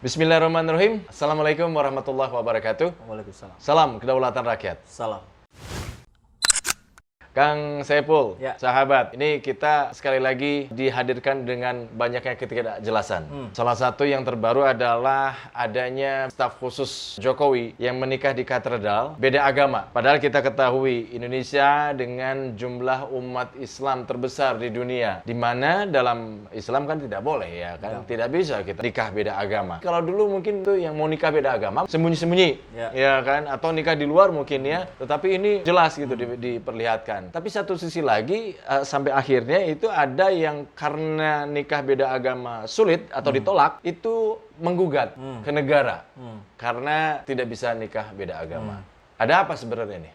Bismillahirrahmanirrahim. Assalamualaikum warahmatullahi wabarakatuh. Waalaikumsalam. Salam kedaulatan rakyat. Salam. Kang Saiful, Ya. sahabat, ini kita sekali lagi dihadirkan dengan banyaknya ketidakjelasan. Salah satu yang terbaru adalah adanya staf khusus Jokowi yang menikah di katedral, beda agama. Padahal kita ketahui Indonesia dengan jumlah umat Islam terbesar di dunia, di mana dalam Islam kan tidak boleh ya kan, tidak bisa kita nikah beda agama. Kalau dulu mungkin tuh yang mau nikah beda agama sembunyi-sembunyi, ya kan, atau nikah di luar mungkin ya. Tetapi ini jelas gitu diperlihatkan. Tapi satu sisi lagi sampai akhirnya itu ada yang karena nikah beda agama sulit atau ditolak itu menggugat ke negara karena tidak bisa nikah beda agama. Ada apa sebenarnya nih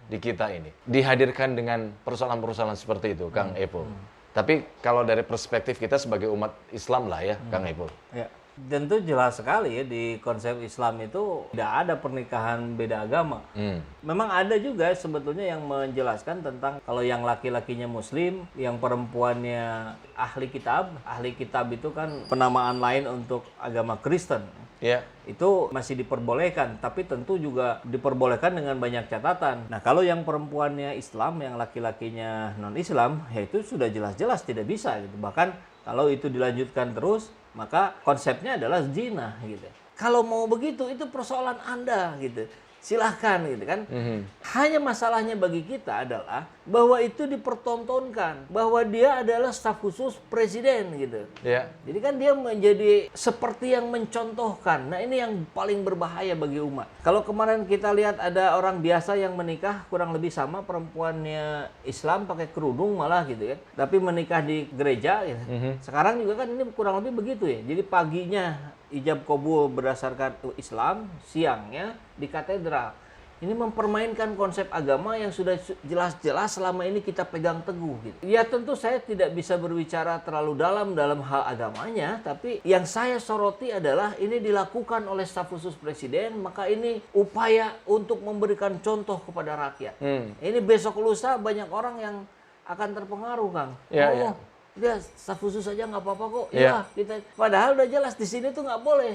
di kita ini dihadirkan dengan persoalan-persoalan seperti itu, Kang Epul? Tapi kalau dari perspektif kita sebagai umat Islam lah ya, Kang Epul. Ya. Tentu jelas sekali ya di konsep Islam itu tidak ada pernikahan beda agama. Memang ada juga sebetulnya yang menjelaskan tentang kalau yang laki-lakinya Muslim, yang perempuannya ahli kitab. Ahli kitab itu kan penamaan lain untuk agama Kristen. Ya. Itu masih diperbolehkan, tapi tentu juga diperbolehkan dengan banyak catatan. Nah, kalau yang perempuannya Islam, yang laki-lakinya non-Islam, ya itu sudah jelas-jelas tidak bisa gitu. Bahkan kalau itu dilanjutkan terus, maka konsepnya adalah zina gitu. Kalau mau begitu itu persoalan Anda gitu. Silahkan gitu kan. Hanya masalahnya bagi kita adalah bahwa itu dipertontonkan bahwa dia adalah staf khusus presiden gitu. Ya. Jadi kan dia menjadi seperti yang mencontohkan. Nah, ini yang paling berbahaya bagi umat. Kalau kemarin kita lihat ada orang biasa yang menikah kurang lebih sama, perempuannya Islam pakai kerudung malah gitu kan. Tapi menikah di gereja gitu. Sekarang juga kan ini kurang lebih begitu ya. Jadi paginya ijab kabul berdasarkan Islam, siangnya di katedral. Ini mempermainkan konsep agama yang sudah jelas-jelas selama ini kita pegang teguh gitu. Ya tentu saya tidak bisa berbicara terlalu dalam hal agamanya, tapi yang saya soroti adalah ini dilakukan oleh staf khusus presiden, maka ini upaya untuk memberikan contoh kepada rakyat. Ini besok lusa banyak orang yang akan terpengaruh, Kang. Ya. Dia staf khusus saja nggak apa-apa kok. Iya. Kita padahal udah jelas di sini tuh nggak boleh.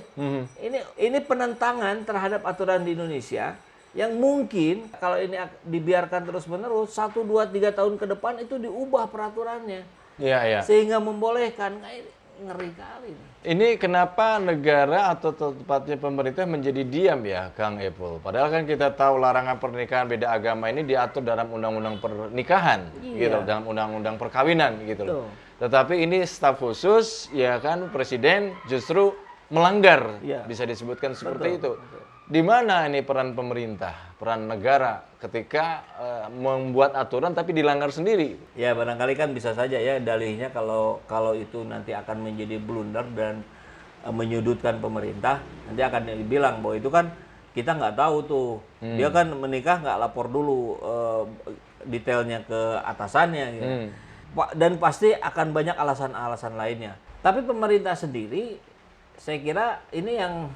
Ini penentangan terhadap aturan di Indonesia yang mungkin kalau ini dibiarkan terus-menerus 1, 2, 3 tahun ke depan itu diubah peraturannya. Iya. Sehingga membolehkan. Ini ngeri kali. Ini kenapa negara atau tepatnya pemerintah menjadi diam ya, Kang Epul? Padahal kan kita tahu larangan pernikahan beda agama ini diatur dalam undang-undang pernikahan, gitu, dalam undang-undang perkawinan, gitu loh. Tetapi ini staf khusus, ya kan, presiden justru melanggar, bisa disebutkan seperti itu. Di mana ini peran pemerintah, peran negara ketika membuat aturan tapi dilanggar sendiri? Ya barangkali kan bisa saja ya dalihnya kalau itu nanti akan menjadi blunder dan menyudutkan pemerintah, nanti akan dibilang bahwa itu kan kita nggak tahu tuh. Dia kan menikah nggak lapor dulu detailnya ke atasannya gitu. Dan pasti akan banyak alasan-alasan lainnya. Tapi pemerintah sendiri saya kira ini yang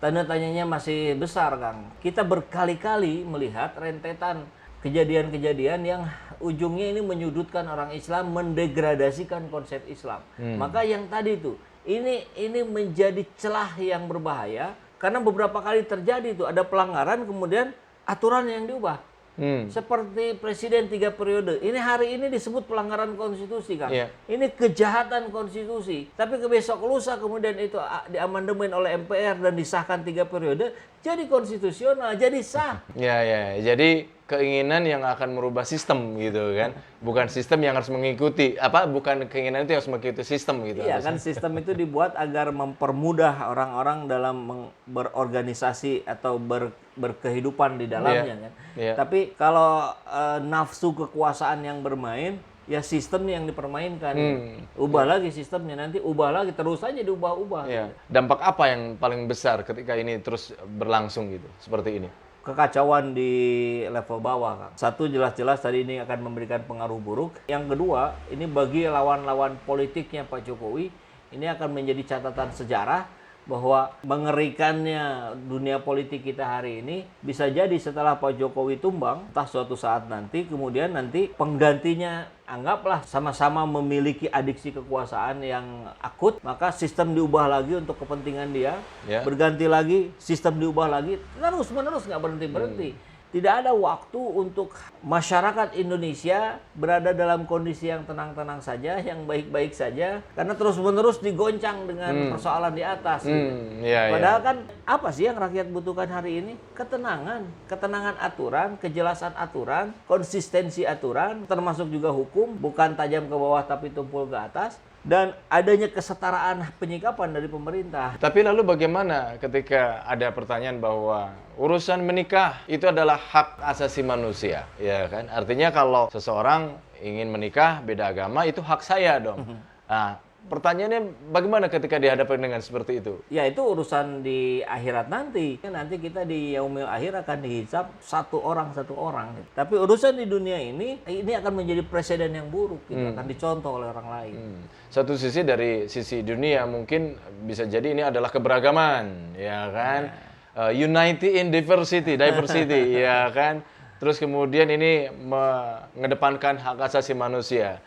tanda tanyanya masih besar, Kang. Kita berkali-kali melihat rentetan kejadian-kejadian yang ujungnya ini menyudutkan orang Islam, mendegradasikan konsep Islam. Maka yang tadi itu, ini menjadi celah yang berbahaya karena beberapa kali terjadi itu ada pelanggaran kemudian aturan yang diubah. Seperti presiden 3 periode. Ini hari ini disebut pelanggaran konstitusi, Kang. Ini kejahatan konstitusi. Tapi ke besok lusa kemudian itu diamandemen oleh MPR dan disahkan 3 periode, jadi konstitusional, jadi sah. Ya. Jadi keinginan yang akan merubah sistem gitu kan. Bukan sistem yang harus mengikuti, bukan keinginan itu yang harus mengikuti sistem gitu. Iya kan, sistem itu dibuat agar mempermudah orang-orang dalam berorganisasi atau berkehidupan di dalamnya kan. Tapi kalau nafsu kekuasaan yang bermain, ya sistem yang dipermainkan. Ubah lagi sistemnya, nanti ubah lagi, terus aja diubah-ubah. Dampak apa yang paling besar ketika ini terus berlangsung gitu, seperti ini? Kekacauan di level bawah, Kang. Satu, jelas-jelas tadi ini akan memberikan pengaruh buruk. Yang kedua, ini bagi lawan-lawan politiknya Pak Jokowi, ini akan menjadi catatan sejarah bahwa mengerikannya dunia politik kita hari ini bisa jadi setelah Pak Jokowi tumbang, entah suatu saat nanti, kemudian nanti penggantinya anggaplah sama-sama memiliki adiksi kekuasaan yang akut, maka sistem diubah lagi untuk kepentingan dia, berganti lagi, sistem diubah lagi, terus-menerus nggak berhenti-berhenti. Tidak ada waktu untuk masyarakat Indonesia berada dalam kondisi yang tenang-tenang saja, yang baik-baik saja, karena terus-menerus digoncang dengan persoalan di atas. Padahal kan apa sih yang rakyat butuhkan hari ini? Ketenangan, ketenangan aturan, kejelasan aturan, konsistensi aturan, termasuk juga hukum, bukan tajam ke bawah tapi tumpul ke atas. Dan adanya kesetaraan penyikapan dari pemerintah. Tapi lalu bagaimana ketika ada pertanyaan bahwa urusan menikah itu adalah hak asasi manusia, ya kan? Artinya kalau seseorang ingin menikah beda agama itu hak saya dong. Nah, pertanyaannya bagaimana ketika dihadapkan dengan seperti itu? Ya itu urusan di akhirat nanti. Nanti kita di yaumil akhir akan dihisab satu orang. Tapi urusan di dunia ini akan menjadi presiden yang buruk. Akan dicontoh oleh orang lain. Satu sisi dari sisi dunia mungkin bisa jadi ini adalah keberagaman, ya kan? Unity in diversity, ya kan? Terus kemudian ini mengedepankan hak asasi manusia.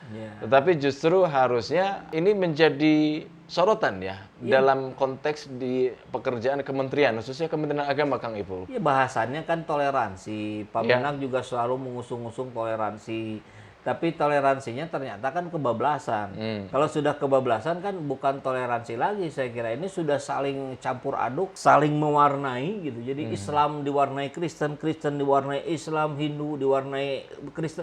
Tetapi justru harusnya ini menjadi sorotan ya dalam konteks di pekerjaan kementerian, khususnya Kementerian Agama, Kang Ipul. Ya bahasannya kan toleransi. Pak Menak juga selalu mengusung-usung toleransi. Tapi toleransinya ternyata kan kebablasan. Kalau sudah kebablasan kan bukan toleransi lagi, saya kira ini sudah saling campur aduk, saling mewarnai gitu. Jadi Islam diwarnai Kristen, Kristen diwarnai Islam, Hindu diwarnai Kristen.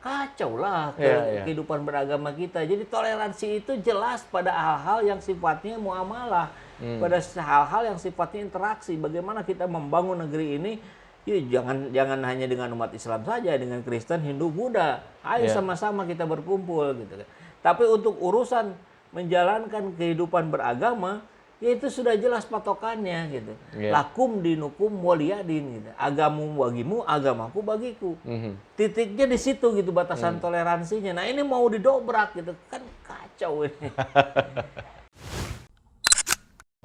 Kacau lah kehidupan beragama kita. Jadi toleransi itu jelas pada hal-hal yang sifatnya muamalah, pada hal-hal yang sifatnya interaksi. Bagaimana kita membangun negeri ini? Ya, jangan hanya dengan umat Islam saja, dengan Kristen, Hindu, Buddha. Ayo sama-sama kita berkumpul gitu kan. Tapi untuk urusan menjalankan kehidupan beragama, ya itu sudah jelas patokannya gitu. Lakum dinukum waliyadin gitu. Agamu bagimu, agamaku bagiku. Titiknya di situ gitu batasan toleransinya. Nah, ini mau didobrak gitu. Kan kacau ini.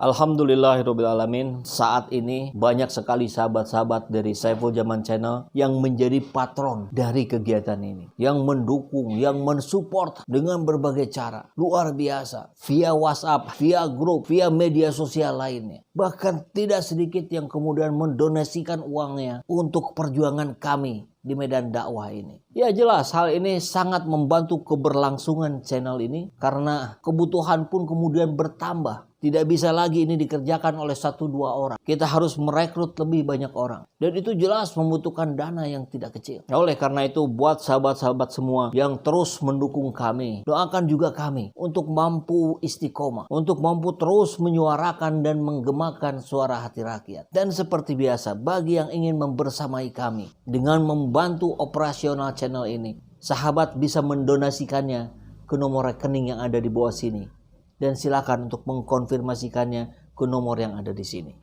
Alhamdulillahirrabbilalamin, saat ini banyak sekali sahabat-sahabat dari Saiful Zaman Channel yang menjadi patron dari kegiatan ini. Yang mendukung, yang mensupport dengan berbagai cara. Luar biasa. Via WhatsApp, via grup, via media sosial lainnya. Bahkan tidak sedikit yang kemudian mendonasikan uangnya untuk perjuangan kami di medan dakwah ini. Ya jelas hal ini sangat membantu keberlangsungan channel ini karena kebutuhan pun kemudian bertambah. Tidak bisa lagi ini dikerjakan oleh 1-2 orang. Kita harus merekrut lebih banyak orang. Dan itu jelas membutuhkan dana yang tidak kecil. Oleh karena itu buat sahabat-sahabat semua yang terus mendukung kami, doakan juga kami untuk mampu istiqomah, untuk mampu terus menyuarakan dan menggemakan suara hati rakyat. Dan seperti biasa, bagi yang ingin membersamai kami dengan membantu operasional channel ini, sahabat bisa mendonasikannya ke nomor rekening yang ada di bawah sini. Dan silakan untuk mengkonfirmasikannya ke nomor yang ada di sini.